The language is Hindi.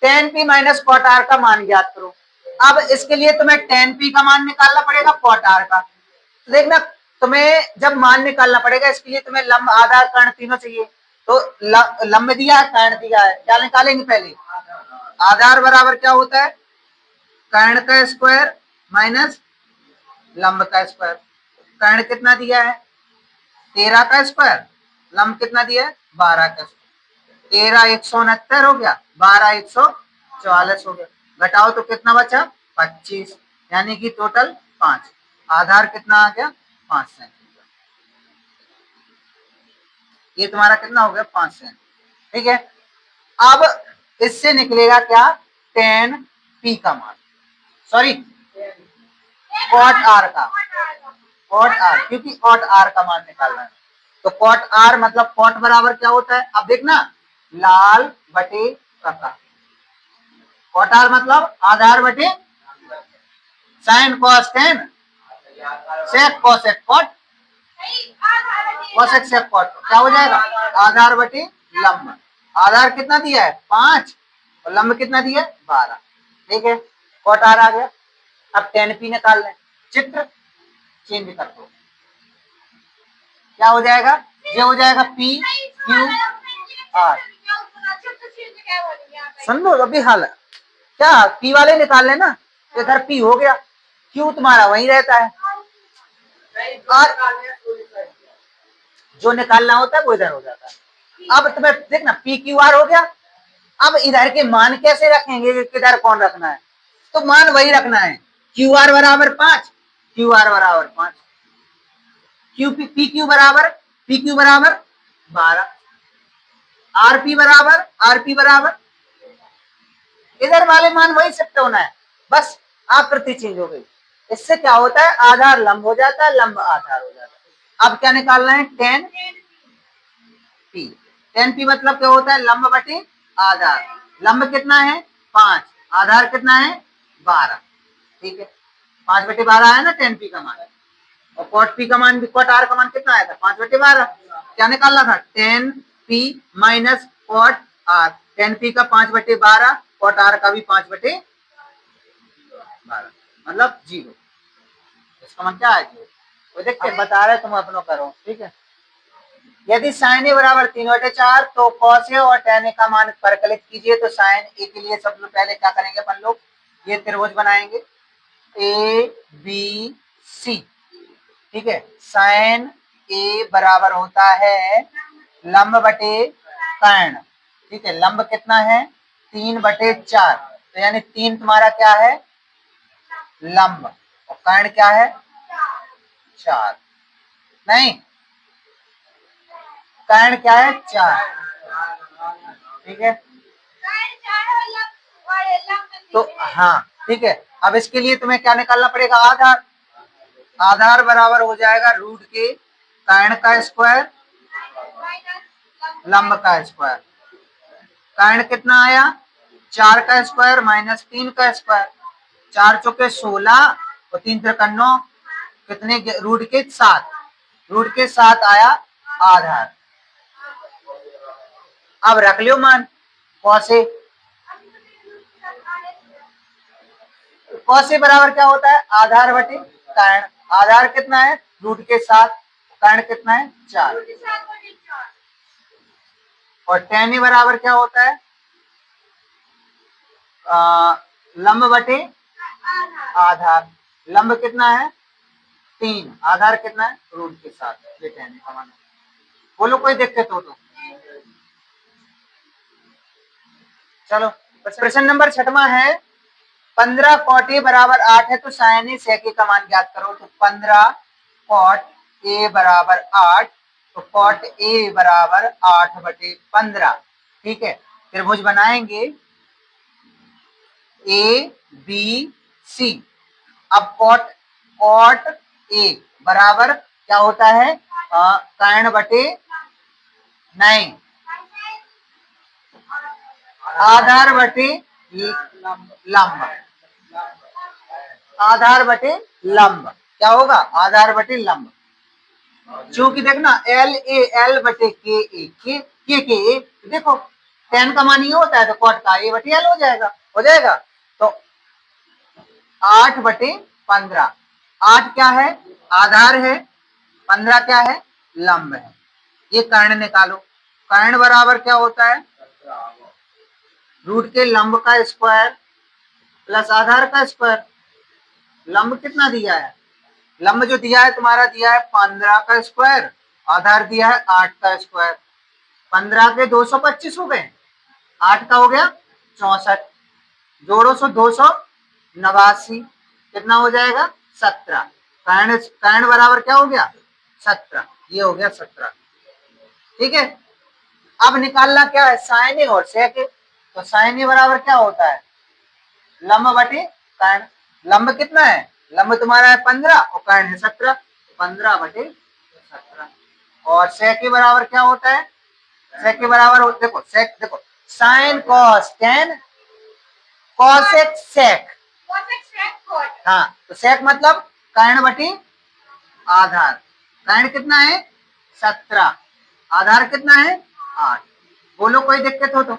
Ten P minus cot R का मान ज्ञात करो। अब इसके लिए तुम्हें टेन पी का मान निकालना पड़ेगा कॉट आर का। तो देखना तुम्हें जब मान निकालना पड़ेगा इसके लिए तुम्हें लंब आधार कर्ण तीनों चाहिए। तो लंब दिया है कर्ण दिया है, क्या निकालेंगे पहले? आधार बराबर क्या होता है? कर्ण का स्क्वायर माइनस लंब का स्क्वायर। कर्ण कितना दिया है? 13 का स्क्वायर। लंब कितना दिया है? 12 का स्क्वायर। 13 169 हो गया, 12 144 हो गया। घटाओ तो कितना बचा? 25, यानी कि टोटल 5। आधार कितना आ गया? 5 सेंटीमीटर। ये तुम्हारा कितना हो गया? 5 सेंटीमीटर। ठीक है, अब इससे निकलेगा क्या? टेन पी का मान, सॉरी कॉट आर का, कॉट आर, क्योंकि कॉट आर का मान निकालना है। तो कॉट आर मतलब कॉट बराबर क्या होता है? अब देखना, लाल बटे कका। कॉट आर मतलब आधार बटे sine cos tan sec cosec cot, cosec sec cot. क्या हो जाएगा? आधार बटे लंब। आधार कितना दिया है? 5 और लंब कितना दिया है? 12। ठीक है, कॉट आर आ गया। अब टेन पी निकाल लें। चित्र चेंज कर दो, क्या हो जाएगा? ये हो जाएगा पी क्यू आर। सुन लो अभी हाल है क्या, पी वाले निकाल लेना। इधर पी हो गया, क्यू तुम्हारा वही रहता है, और जो निकालना होता है वो इधर हो जाता है। अब तुम्हें देखना पी क्यू आर हो गया। अब इधर के मान कैसे रखेंगे, किधर कौन रखना है? तो मान वही रखना है, क्यू आर बराबर 5, क्यू आर बराबर 5, क्यू पी क्यू बराबर 12, आरपी बराबर इधर वाले मान वही शिफ्ट होना है, बस आकृति चेंज हो गई। इससे क्या होता है? आधार लंब हो जाता है, लंब आधार हो जाता है। अब क्या निकालना है? Ten P. टेन पी मतलब क्या होता है? लंब बटे आधार। लंब कितना है? 5, आधार कितना है? 12। ठीक है, 5 बटे 12 है ना टेन पी का मान। और कॉट पी का मान भी, कॉट आर का मान कितना आया था? 5 बटे 12। क्या निकालना था? Tan P minus cot R. Tan P का 5 बटे 12, कॉट आर का भी 5 बटे 12, मतलब 0। इसका मान क्या है? 0। वो देखते बता रहे, तुम अपनों करो। ठीक है, यदि साइन ए बराबर 3/4 तो कॉस ए और टेन ए का मान परिकलित कीजिए। तो साइन ए के लिए सबसे पहले क्या करेंगे अपन लोग? ये त्रिभुज बनाएंगे ए बी सी। ठीक है, साइन ए बराबर होता है लंब बटे कर्ण। ठीक है, लंब कितना है? 3/4, तो यानी 3 तुम्हारा क्या है? लंब, और कर्ण क्या है? 4। नहीं, कर्ण क्या है? 4। ठीक है, तो हाँ ठीक है। अब इसके लिए तुम्हें क्या निकालना पड़ेगा? आधार। आधार बराबर हो जाएगा रूट के कर्ण का स्क्वायर लंब का स्क्वायर। कर्ण कितना आया? 4 का स्क्वायर माइनस 3 का स्क्वायर। 4 चौके 16 और 3 त्रिक 9, कितने? रूट के 7। रूट के 7 आया आधार। अब रख लियो मान कौसे। कौसे बराबर क्या होता है? आधार बटे कर्ण। आधार कितना है? रूट के 7, कर्ण कितना है? 4। और टेन ए बराबर क्या होता है? लंब बटे आधार। लंब कितना है? 3, आधार कितना है? रूट के 7। ये टेन ए का मान। बोलो कोई दिक्कत हो तो। चलो प्रश्न नंबर 6वां है, 15 कॉट ए बराबर 8 है तो साइन ए सेक ए का मान ज्ञात करो। तो 15 कॉट ए बराबर 8, तो कॉट ए बराबर 8/15। ठीक है, त्रिभुज बनाएंगे ए बी सी। अब कॉट ए बराबर क्या होता है? कर्ण बटे नहीं, आधार बटे लंब। आधार बटे लंब क्या होगा? आधार बटे लंब। क्योंकि देखना एल ए एल बटे के ए, के देखो tan का मान ये होता है तो cot का a बटे l हो जाएगा। तो 8/15, 8 क्या है आधार है, 15 क्या है लंब है। ये कर्ण निकालो, कर्ण बराबर क्या होता है रूट के लंब का स्क्वायर प्लस आधार का स्क्वायर। लंब कितना दिया है, लंब जो दिया है तुम्हारा दिया है 15 का स्क्वायर, आधार दिया है 8 का स्क्वायर। 15 के 225 हो गए, 8 का हो गया 64, जोड़ो 289, कितना हो जाएगा 17। कर्ण बराबर क्या हो गया 17, ये हो गया 17। ठीक है, अब निकालना क्या है साइन ए और सेक ए। तो साइन ए बराबर क्या होता है लंब बटे कर्ण। लंब कितना है, लंब तुम्हारा है 15 और कर्ण है 17, 15/17। और सेक ए बराबर क्या होता है, सेक के बराबर देखो सेक, देखो sine cos tan cosec sec. हाँ तो सेक मतलब कर्ण बटी आधार। कर्ण कितना है 17, आधार कितना है 8। बोलो कोई दिक्कत हो तो।